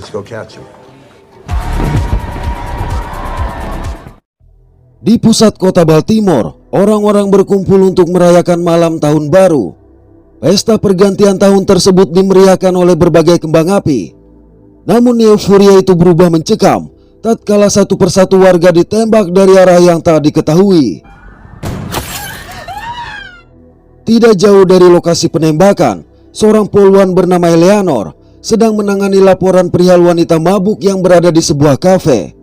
Let's go catch him. Di pusat kota Baltimore, orang-orang berkumpul untuk merayakan malam tahun baru. Pesta pergantian tahun tersebut dimeriahkan oleh berbagai kembang api. Namun euforia itu berubah mencekam tatkala satu persatu warga ditembak dari arah yang tak diketahui. Tidak jauh dari lokasi penembakan, seorang poluan bernama Eleanor sedang menangani laporan perihal wanita mabuk yang berada di sebuah kafe.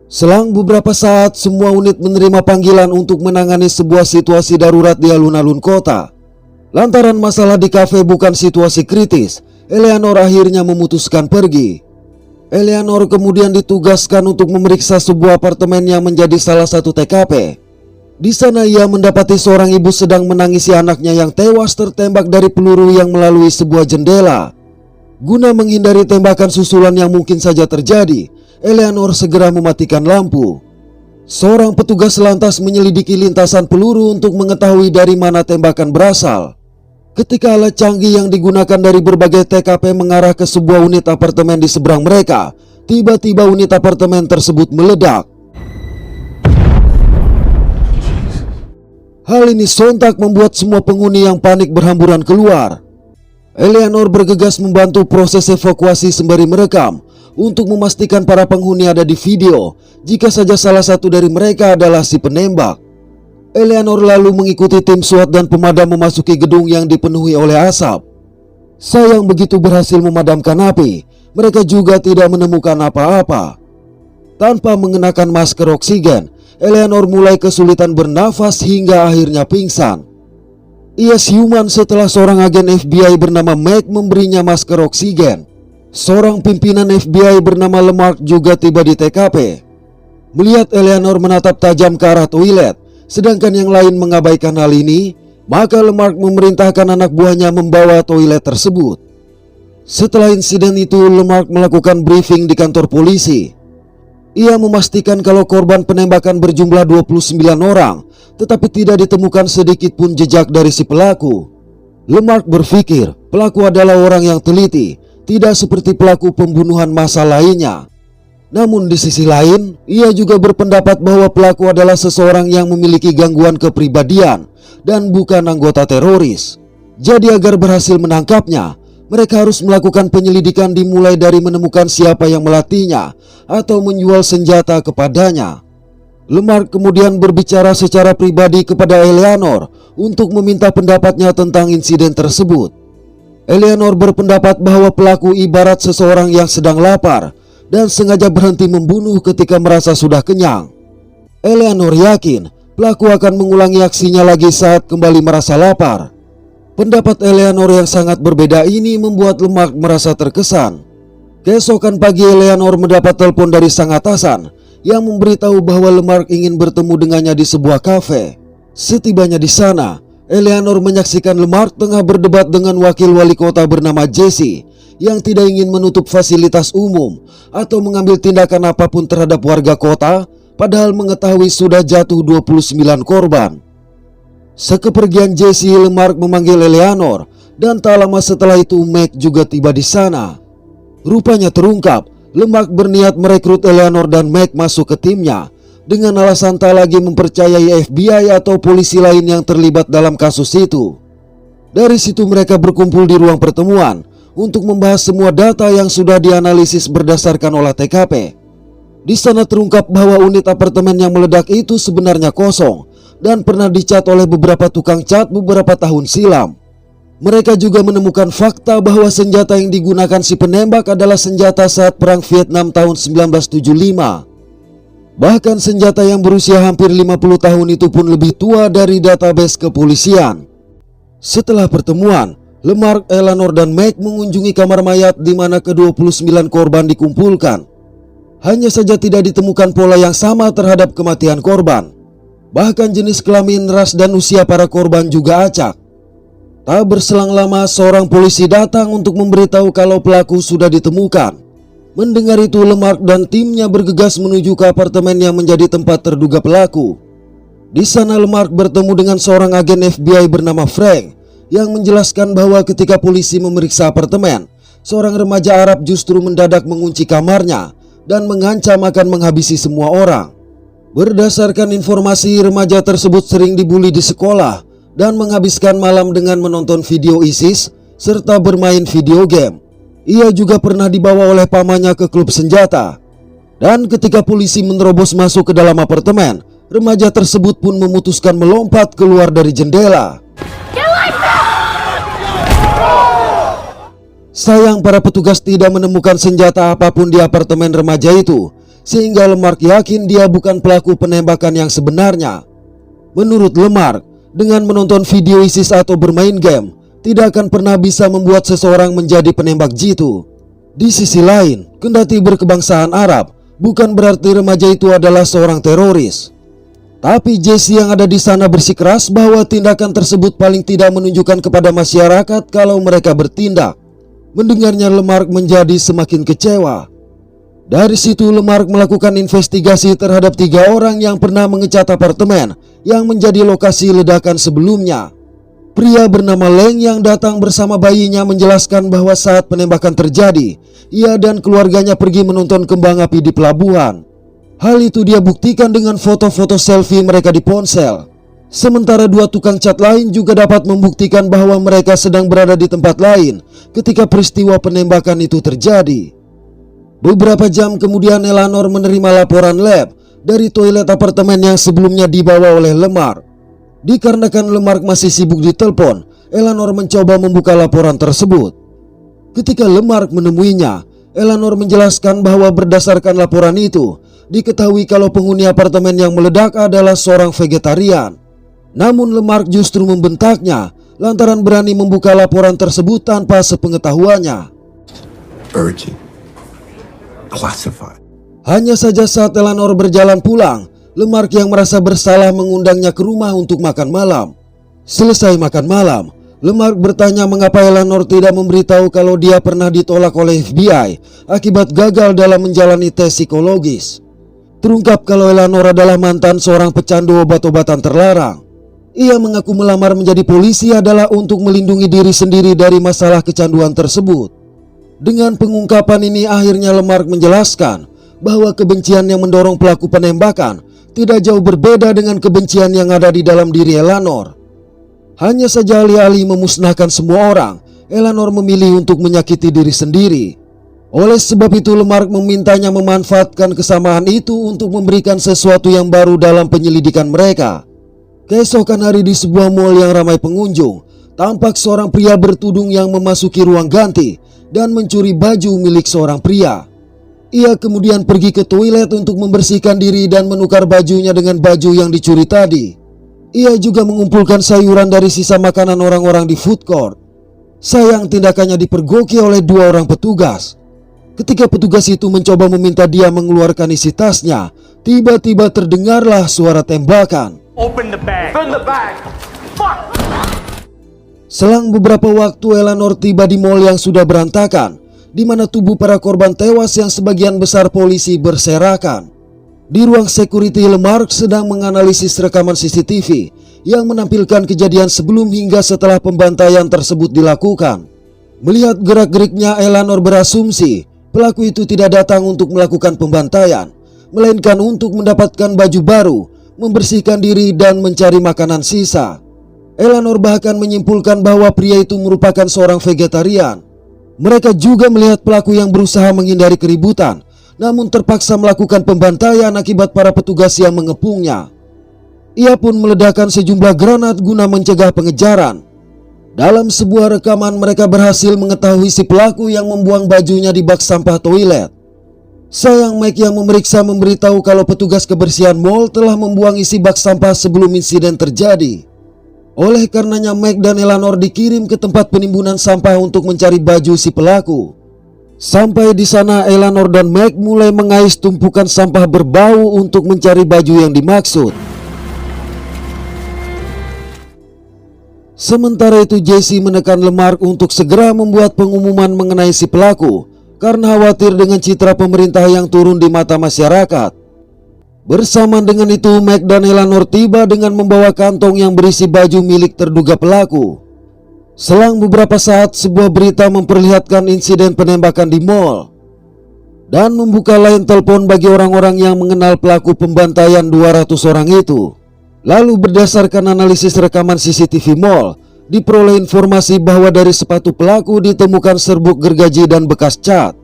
Selang beberapa saat, semua unit menerima panggilan untuk menangani sebuah situasi darurat di alun-alun kota. Lantaran masalah di kafe bukan situasi kritis, Eleanor akhirnya memutuskan pergi. Eleanor kemudian ditugaskan untuk memeriksa sebuah apartemen yang menjadi salah satu TKP. Di sana ia mendapati seorang ibu sedang menangisi anaknya yang tewas tertembak dari peluru yang melalui sebuah jendela. Guna menghindari tembakan susulan yang mungkin saja terjadi, Eleanor segera mematikan lampu. Seorang petugas lantas menyelidiki lintasan peluru untuk mengetahui dari mana tembakan berasal. Ketika alat canggih yang digunakan dari berbagai TKP mengarah ke sebuah unit apartemen di seberang mereka, tiba-tiba unit apartemen tersebut meledak. Hal ini sontak membuat semua penghuni yang panik berhamburan keluar. Eleanor bergegas membantu proses evakuasi sembari merekam untuk memastikan para penghuni ada di video jika saja salah satu dari mereka adalah si penembak. Eleanor lalu mengikuti tim SWAT dan pemadam memasuki gedung yang dipenuhi oleh asap. Sayang begitu berhasil memadamkan api, mereka juga tidak menemukan apa-apa. Tanpa mengenakan masker oksigen, Eleanor mulai kesulitan bernafas hingga akhirnya pingsan. Ia siuman setelah seorang agen FBI bernama Mac memberinya masker oksigen. Seorang pimpinan FBI bernama Lemark juga tiba di TKP. Melihat Eleanor menatap tajam ke arah toilet, sedangkan yang lain mengabaikan hal ini, maka Lemark memerintahkan anak buahnya membawa toilet tersebut. Setelah insiden itu, Lemark melakukan briefing di kantor polisi. Ia memastikan kalau korban penembakan berjumlah 29 orang, tetapi tidak ditemukan sedikit pun jejak dari si pelaku. Lemark berpikir pelaku adalah orang yang teliti, tidak seperti pelaku pembunuhan massal lainnya. Namun di sisi lain, ia juga berpendapat bahwa pelaku adalah seseorang yang memiliki gangguan kepribadian dan bukan anggota teroris. Jadi agar berhasil menangkapnya, mereka harus melakukan penyelidikan dimulai dari menemukan siapa yang melatihnya atau menjual senjata kepadanya. Lemark kemudian berbicara secara pribadi kepada Eleanor untuk meminta pendapatnya tentang insiden tersebut. Eleanor berpendapat bahwa pelaku ibarat seseorang yang sedang lapar dan sengaja berhenti membunuh ketika merasa sudah kenyang. Eleanor yakin pelaku akan mengulangi aksinya lagi saat kembali merasa lapar. Pendapat Eleanor yang sangat berbeda ini membuat Lemark merasa terkesan. Keesokan pagi Eleanor mendapat telepon dari sang atasan yang memberitahu bahwa Lemark ingin bertemu dengannya di sebuah kafe. Setibanya di sana, Eleanor menyaksikan Lemark tengah berdebat dengan wakil wali kota bernama Jesse yang tidak ingin menutup fasilitas umum atau mengambil tindakan apapun terhadap warga kota, padahal mengetahui sudah jatuh 29 korban. Sekepergian Jesse, Lemark memanggil Eleanor dan tak lama setelah itu Mac juga tiba di sana. Rupanya terungkap, Lemark berniat merekrut Eleanor dan Mac masuk ke timnya dengan alasan tak lagi mempercayai FBI atau polisi lain yang terlibat dalam kasus itu. Dari situ mereka berkumpul di ruang pertemuan untuk membahas semua data yang sudah dianalisis berdasarkan olah TKP. Di sana terungkap bahwa unit apartemen yang meledak itu sebenarnya kosong dan pernah dicat oleh beberapa tukang cat beberapa tahun silam. Mereka juga menemukan fakta bahwa senjata yang digunakan si penembak adalah senjata saat Perang Vietnam tahun 1975. Bahkan senjata yang berusia hampir 50 tahun itu pun lebih tua dari database kepolisian. Setelah pertemuan, Lemark, Eleanor, dan Mac mengunjungi kamar mayat di mana ke-29 korban dikumpulkan. Hanya saja tidak ditemukan pola yang sama terhadap kematian korban. Bahkan jenis kelamin, ras, dan usia para korban juga acak. Tak berselang lama, seorang polisi datang untuk memberitahu kalau pelaku sudah ditemukan. Mendengar itu, Lemark dan timnya bergegas menuju ke apartemen yang menjadi tempat terduga pelaku. Di sana Lemark bertemu dengan seorang agen FBI bernama Frank yang menjelaskan bahwa ketika polisi memeriksa apartemen, seorang remaja Arab justru mendadak mengunci kamarnya dan mengancam akan menghabisi semua orang. Berdasarkan informasi, remaja tersebut sering dibully di sekolah dan menghabiskan malam dengan menonton video ISIS serta bermain video game. Ia juga pernah dibawa oleh pamannya ke klub senjata. Dan ketika polisi menerobos masuk ke dalam apartemen, remaja tersebut pun memutuskan melompat keluar dari jendela. Sayang, para petugas tidak menemukan senjata apapun di apartemen remaja itu, sehingga Lemark yakin dia bukan pelaku penembakan yang sebenarnya. Menurut Lemark, dengan menonton video ISIS atau bermain game tidak akan pernah bisa membuat seseorang menjadi penembak jitu. Di sisi lain, kendati berkebangsaan Arab, bukan berarti remaja itu adalah seorang teroris. Tapi Jesse yang ada di sana bersikeras bahwa tindakan tersebut paling tidak menunjukkan kepada masyarakat kalau mereka bertindak. Mendengarnya, Lemark menjadi semakin kecewa. Dari situ Lemark melakukan investigasi terhadap 3 orang yang pernah mengecat apartemen yang menjadi lokasi ledakan sebelumnya. Pria bernama Leng yang datang bersama bayinya menjelaskan bahwa saat penembakan terjadi, ia dan keluarganya pergi menonton kembang api di pelabuhan. Hal itu dia buktikan dengan foto-foto selfie mereka di ponsel. Sementara 2 tukang cat lain juga dapat membuktikan bahwa mereka sedang berada di tempat lain ketika peristiwa penembakan itu terjadi. Beberapa jam kemudian Eleanor menerima laporan lab dari toilet apartemen yang sebelumnya dibawa oleh Lemark. Dikarenakan Lemark masih sibuk di telepon, Eleanor mencoba membuka laporan tersebut. Ketika Lemark menemuinya, Eleanor menjelaskan bahwa berdasarkan laporan itu, diketahui kalau penghuni apartemen yang meledak adalah seorang vegetarian. Namun Lemark justru membentaknya lantaran berani membuka laporan tersebut tanpa sepengetahuannya. Urgent. Classified. Hanya saja saat Eleanor berjalan pulang, Lemark yang merasa bersalah mengundangnya ke rumah untuk makan malam. Selesai makan malam, Lemark bertanya mengapa Eleanor tidak memberitahu kalau dia pernah ditolak oleh FBI akibat gagal dalam menjalani tes psikologis. Terungkap kalau Eleanor adalah mantan seorang pecandu obat-obatan terlarang. Ia mengaku melamar menjadi polisi adalah untuk melindungi diri sendiri dari masalah kecanduan tersebut. Dengan pengungkapan ini akhirnya Lemark menjelaskan bahwa kebencian yang mendorong pelaku penembakan tidak jauh berbeda dengan kebencian yang ada di dalam diri Eleanor. Hanya saja alih-alih memusnahkan semua orang, Eleanor memilih untuk menyakiti diri sendiri. Oleh sebab itu Lemark memintanya memanfaatkan kesamaan itu untuk memberikan sesuatu yang baru dalam penyelidikan mereka. Keesokan hari di sebuah mal yang ramai pengunjung, tampak seorang pria bertudung yang memasuki ruang ganti dan mencuri baju milik seorang pria. Ia kemudian pergi ke toilet untuk membersihkan diri dan menukar bajunya dengan baju yang dicuri tadi. Ia juga mengumpulkan sayuran dari sisa makanan orang-orang di food court. Sayang, tindakannya dipergoki oleh 2 orang petugas. Ketika petugas itu mencoba meminta dia mengeluarkan isi tasnya, tiba-tiba terdengarlah suara tembakan. Open the bag. Open the bag. Fuck. Selang beberapa waktu Eleanor tiba di mal yang sudah berantakan, di mana tubuh para korban tewas yang sebagian besar polisi berserakan. Di ruang security, Lemark sedang menganalisis rekaman CCTV yang menampilkan kejadian sebelum hingga setelah pembantaian tersebut dilakukan. Melihat gerak-geriknya, Eleanor berasumsi pelaku itu tidak datang untuk melakukan pembantaian, melainkan untuk mendapatkan baju baru, membersihkan diri dan mencari makanan sisa. Eleanor bahkan menyimpulkan bahwa pria itu merupakan seorang vegetarian. Mereka juga melihat pelaku yang berusaha menghindari keributan, namun terpaksa melakukan pembantaian akibat para petugas yang mengepungnya. Ia pun meledakkan sejumlah granat guna mencegah pengejaran. Dalam sebuah rekaman mereka berhasil mengetahui si pelaku yang membuang bajunya di bak sampah toilet. Sayang, Mike yang memeriksa memberitahu kalau petugas kebersihan mall telah membuang isi bak sampah sebelum insiden terjadi. Oleh karenanya Mike dan Eleanor dikirim ke tempat penimbunan sampah untuk mencari baju si pelaku. Sampai di sana Eleanor dan Mike mulai mengais tumpukan sampah berbau untuk mencari baju yang dimaksud. Sementara itu Jesse menekan Lemark untuk segera membuat pengumuman mengenai si pelaku karena khawatir dengan citra pemerintah yang turun di mata masyarakat. Bersamaan dengan itu Mike dan Eleanor tiba dengan membawa kantong yang berisi baju milik terduga pelaku. Selang beberapa saat, sebuah berita memperlihatkan insiden penembakan di mall dan membuka line telepon bagi orang-orang yang mengenal pelaku pembantaian 200 orang itu. Lalu berdasarkan analisis rekaman CCTV mall, diperoleh informasi bahwa dari sepatu pelaku ditemukan serbuk gergaji dan bekas cat.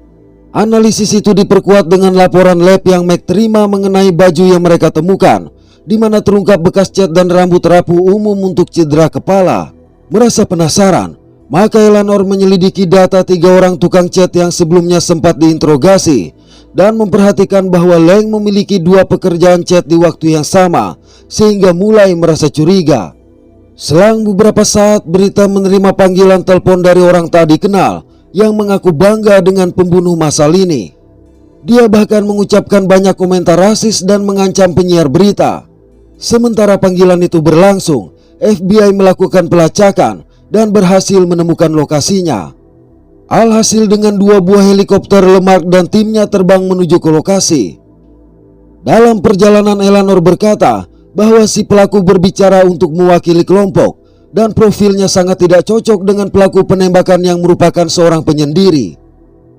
Analisis itu diperkuat dengan laporan lab yang Mac terima mengenai baju yang mereka temukan, di mana terungkap bekas cat dan rambut rapuh umum untuk cedera kepala. Merasa penasaran, maka Eleanor menyelidiki data 3 orang tukang cat yang sebelumnya sempat diinterogasi dan memperhatikan bahwa Leng memiliki 2 pekerjaan cat di waktu yang sama, sehingga mulai merasa curiga. Selang beberapa saat, berita menerima panggilan telepon dari orang tak dikenal yang mengaku bangga dengan pembunuh massal ini. Dia bahkan mengucapkan banyak komentar rasis dan mengancam penyiar berita. Sementara panggilan itu berlangsung, FBI melakukan pelacakan dan berhasil menemukan lokasinya. Alhasil dengan 2 buah helikopter, Lemark dan timnya terbang menuju ke lokasi. Dalam perjalanan, Eleanor berkata bahwa si pelaku berbicara untuk mewakili kelompok dan profilnya sangat tidak cocok dengan pelaku penembakan yang merupakan seorang penyendiri.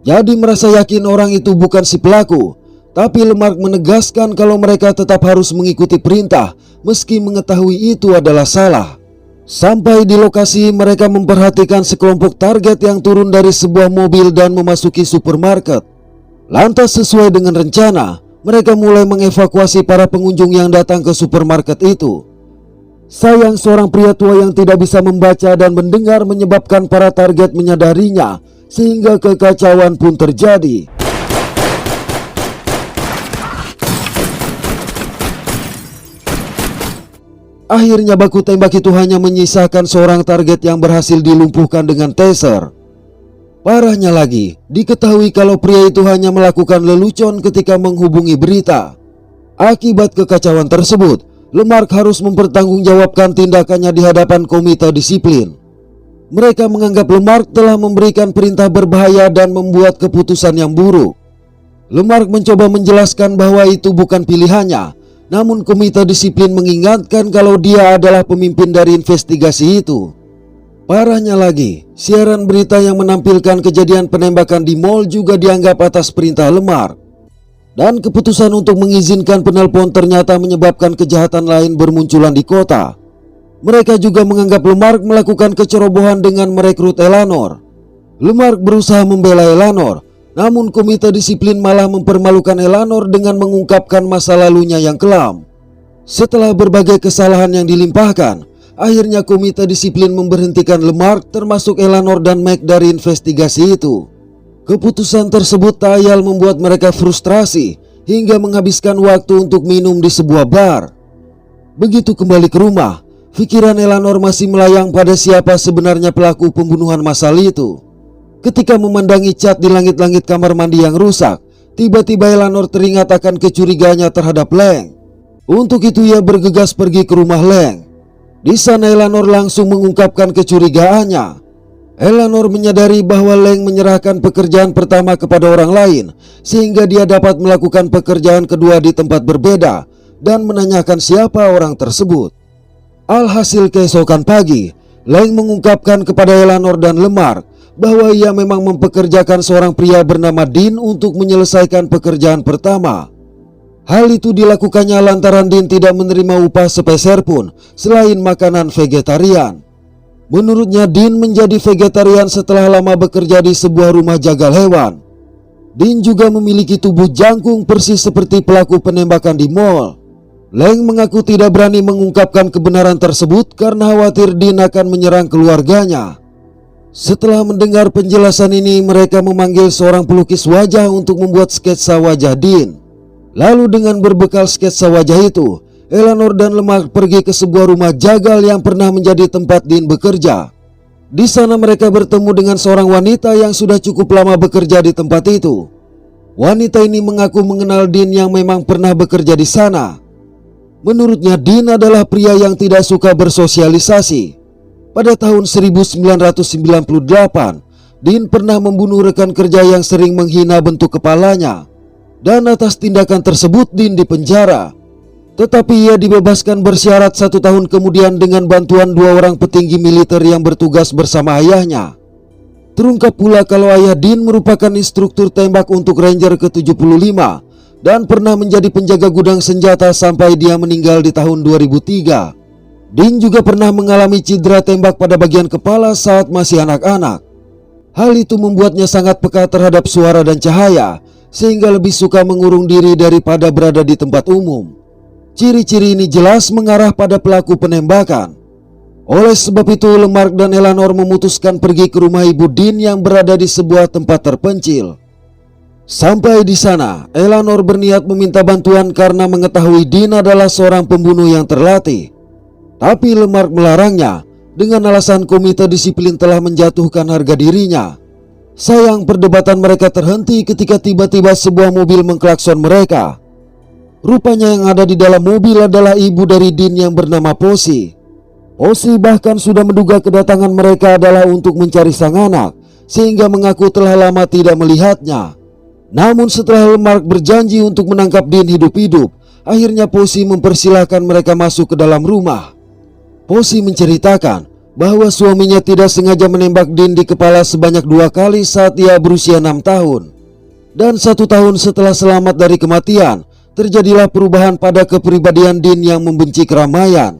Jadi merasa yakin orang itu bukan si pelaku, tapi Lemark menegaskan kalau mereka tetap harus mengikuti perintah meski mengetahui itu adalah salah. Sampai di lokasi, mereka memperhatikan sekelompok target yang turun dari sebuah mobil dan memasuki supermarket. Lantas sesuai dengan rencana, mereka mulai mengevakuasi para pengunjung yang datang ke supermarket itu. Sayang, seorang pria tua yang tidak bisa membaca dan mendengar menyebabkan para target menyadarinya, sehingga kekacauan pun terjadi. Akhirnya baku tembak itu hanya menyisakan seorang target yang berhasil dilumpuhkan dengan taser. Parahnya lagi, diketahui kalau pria itu hanya melakukan lelucon ketika menghubungi berita. Akibat kekacauan tersebut, Lemark harus mempertanggungjawabkan tindakannya di hadapan komite disiplin. Mereka menganggap Lemark telah memberikan perintah berbahaya dan membuat keputusan yang buruk. Lemark mencoba menjelaskan bahwa itu bukan pilihannya, namun komite disiplin mengingatkan kalau dia adalah pemimpin dari investigasi itu. Parahnya lagi, siaran berita yang menampilkan kejadian penembakan di mall juga dianggap atas perintah Lemark. Dan keputusan untuk mengizinkan penelpon ternyata menyebabkan kejahatan lain bermunculan di kota. Mereka juga menganggap Lemark melakukan kecerobohan dengan merekrut Eleanor. Lemark berusaha membela Eleanor, namun komite disiplin malah mempermalukan Eleanor dengan mengungkapkan masa lalunya yang kelam. Setelah berbagai kesalahan yang dilimpahkan, akhirnya komite disiplin memberhentikan Lemark termasuk Eleanor dan Mac dari investigasi itu. Keputusan tersebut tak ayal membuat mereka frustrasi hingga menghabiskan waktu untuk minum di sebuah bar. Begitu kembali ke rumah, pikiran Eleanor masih melayang pada siapa sebenarnya pelaku pembunuhan massal itu. Ketika memandangi cat di langit-langit kamar mandi yang rusak, tiba-tiba Eleanor teringat akan kecurigaannya terhadap Leng. Untuk itu ia bergegas pergi ke rumah Leng. Di sana Eleanor langsung mengungkapkan kecurigaannya. Eleanor menyadari bahwa Leng menyerahkan pekerjaan pertama kepada orang lain, sehingga dia dapat melakukan pekerjaan kedua di tempat berbeda dan menanyakan siapa orang tersebut. Alhasil keesokan pagi, Leng mengungkapkan kepada Eleanor dan Lemark bahwa ia memang mempekerjakan seorang pria bernama Dean untuk menyelesaikan pekerjaan pertama. Hal itu dilakukannya lantaran Dean tidak menerima upah sepeser pun selain makanan vegetarian. Menurutnya Dean menjadi vegetarian setelah lama bekerja di sebuah rumah jagal hewan. Dean juga memiliki tubuh jangkung persis seperti pelaku penembakan di mall. Leng mengaku tidak berani mengungkapkan kebenaran tersebut karena khawatir Dean akan menyerang keluarganya. Setelah mendengar penjelasan ini, mereka memanggil seorang pelukis wajah untuk membuat sketsa wajah Dean. Lalu dengan berbekal sketsa wajah itu, Eleanor dan Lemark pergi ke sebuah rumah jagal yang pernah menjadi tempat Dean bekerja. Di sana mereka bertemu dengan seorang wanita yang sudah cukup lama bekerja di tempat itu. Wanita ini mengaku mengenal Dean yang memang pernah bekerja di sana. Menurutnya Dean adalah pria yang tidak suka bersosialisasi. Pada tahun 1998, Dean pernah membunuh rekan kerja yang sering menghina bentuk kepalanya. Dan atas tindakan tersebut Dean dipenjara. Tetapi ia dibebaskan bersyarat 1 tahun kemudian dengan bantuan 2 orang petinggi militer yang bertugas bersama ayahnya. Terungkap pula kalau ayah Dean merupakan instruktur tembak untuk Ranger ke-75 dan pernah menjadi penjaga gudang senjata sampai dia meninggal di tahun 2003. Dean juga pernah mengalami cedera tembak pada bagian kepala saat masih anak-anak. Hal itu membuatnya sangat peka terhadap suara dan cahaya, sehingga lebih suka mengurung diri daripada berada di tempat umum. Ciri-ciri ini jelas mengarah pada pelaku penembakan. Oleh sebab itu, Lemark dan Eleanor memutuskan pergi ke rumah ibu Dean yang berada di sebuah tempat terpencil. Sampai di sana, Eleanor berniat meminta bantuan karena mengetahui Dean adalah seorang pembunuh yang terlatih. Tapi Lemark melarangnya dengan alasan komite disiplin telah menjatuhkan harga dirinya. Sayang, perdebatan mereka terhenti ketika tiba-tiba sebuah mobil mengklakson mereka. Rupanya yang ada di dalam mobil adalah ibu dari Dean yang bernama Posey. Posey bahkan sudah menduga kedatangan mereka adalah untuk mencari sang anak, sehingga mengaku telah lama tidak melihatnya. Namun setelah Lemark berjanji untuk menangkap Dean hidup-hidup, akhirnya Posey mempersilahkan mereka masuk ke dalam rumah. Posey menceritakan bahwa suaminya tidak sengaja menembak Dean di kepala sebanyak 2 kali saat ia berusia 6 tahun. Dan 1 tahun setelah selamat dari kematian, terjadilah perubahan pada kepribadian Dean yang membenci keramaian.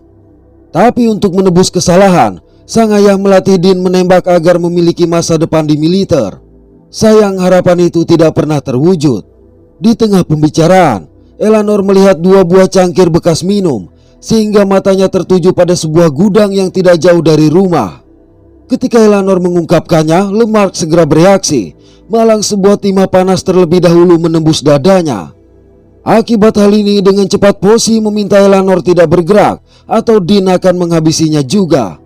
Tapi untuk menebus kesalahan, sang ayah melatih Dean menembak agar memiliki masa depan di militer. Sayang, harapan itu tidak pernah terwujud. Di tengah pembicaraan, Eleanor melihat 2 buah cangkir bekas minum, sehingga matanya tertuju pada sebuah gudang yang tidak jauh dari rumah. Ketika Eleanor mengungkapkannya, Lemark segera bereaksi. Malang sebuah timah panas terlebih dahulu menembus dadanya. Akibat hal ini, dengan cepat Posey meminta Eleanor tidak bergerak atau Dean akan menghabisinya juga.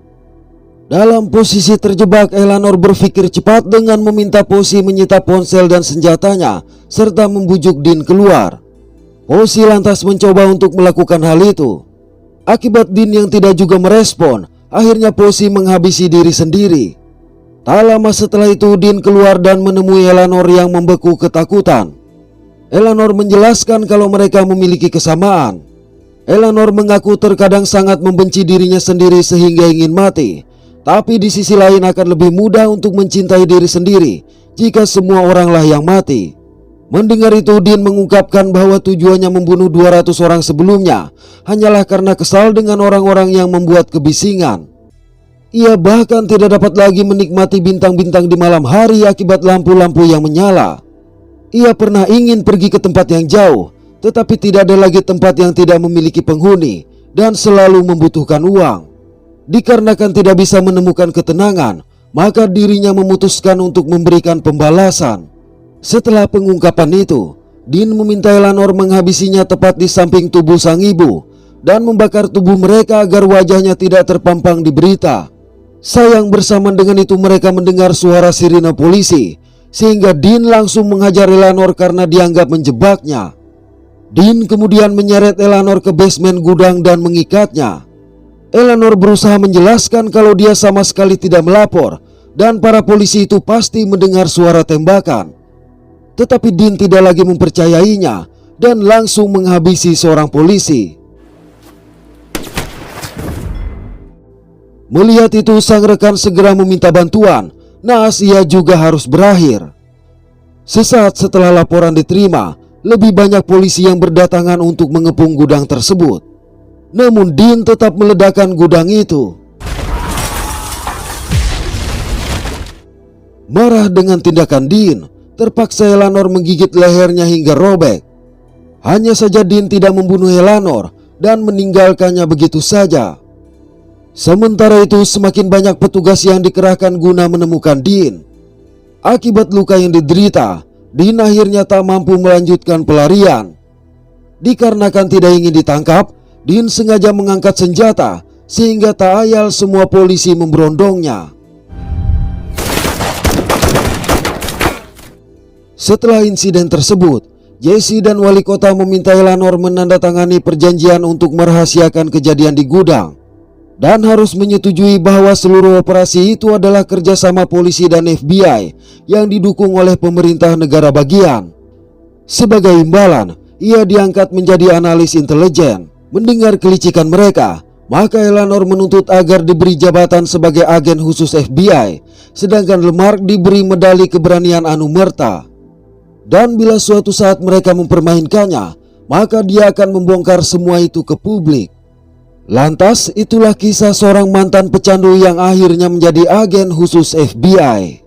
Dalam posisi terjebak, Eleanor berpikir cepat dengan meminta Posey menyita ponsel dan senjatanya serta membujuk Dean keluar. Posey lantas mencoba untuk melakukan hal itu. Akibat Dean yang tidak juga merespon, akhirnya Posey menghabisi diri sendiri. Tak lama setelah itu, Dean keluar dan menemui Eleanor yang membeku ketakutan. Eleanor menjelaskan kalau mereka memiliki kesamaan. Eleanor mengaku terkadang sangat membenci dirinya sendiri sehingga ingin mati. Tapi di sisi lain akan lebih mudah untuk mencintai diri sendiri jika semua oranglah yang mati. Mendengar itu, Dean mengungkapkan bahwa tujuannya membunuh 200 orang sebelumnya hanyalah karena kesal dengan orang-orang yang membuat kebisingan. Ia bahkan tidak dapat lagi menikmati bintang-bintang di malam hari akibat lampu-lampu yang menyala. Ia pernah ingin pergi ke tempat yang jauh, tetapi tidak ada lagi tempat yang tidak memiliki penghuni dan selalu membutuhkan uang. Dikarenakan tidak bisa menemukan ketenangan, maka dirinya memutuskan untuk memberikan pembalasan. Setelah pengungkapan itu, Dean meminta Eleanor menghabisinya tepat di samping tubuh sang ibu dan membakar tubuh mereka agar wajahnya tidak terpampang di berita. Sayang, bersamaan dengan itu mereka mendengar suara sirine polisi, sehingga Dean langsung menghajar Eleanor karena dianggap menjebaknya. Dean kemudian menyeret Eleanor ke basement gudang dan mengikatnya. Eleanor berusaha menjelaskan kalau dia sama sekali tidak melapor dan para polisi itu pasti mendengar suara tembakan. Tetapi Dean tidak lagi mempercayainya dan langsung menghabisi seorang polisi. Melihat itu, sang rekan segera meminta bantuan. Naas ia juga harus berakhir. Sesaat setelah laporan diterima, lebih banyak polisi yang berdatangan untuk mengepung gudang tersebut. Namun Dean tetap meledakkan gudang itu. Marah dengan tindakan Dean, terpaksa Eleanor menggigit lehernya hingga robek. Hanya saja Dean tidak membunuh Eleanor dan meninggalkannya begitu saja. Sementara itu, semakin banyak petugas yang dikerahkan guna menemukan Dean. Akibat luka yang diderita, Dean akhirnya tak mampu melanjutkan pelarian. Dikarenakan tidak ingin ditangkap, Dean sengaja mengangkat senjata sehingga tak ayal semua polisi memberondongnya. Setelah insiden tersebut, Jesse dan wali kota meminta Eleanor menandatangani perjanjian untuk merahasiakan kejadian di gudang dan harus menyetujui bahwa seluruh operasi itu adalah kerjasama polisi dan FBI yang didukung oleh pemerintah negara bagian. Sebagai imbalan, ia diangkat menjadi analis intelijen. Mendengar kelicikan mereka, maka Eleanor menuntut agar diberi jabatan sebagai agen khusus FBI, sedangkan Lemark diberi medali keberanian anumerta. Dan bila suatu saat mereka mempermainkannya, maka dia akan membongkar semua itu ke publik. Lantas itulah kisah seorang mantan pecandu yang akhirnya menjadi agen khusus FBI.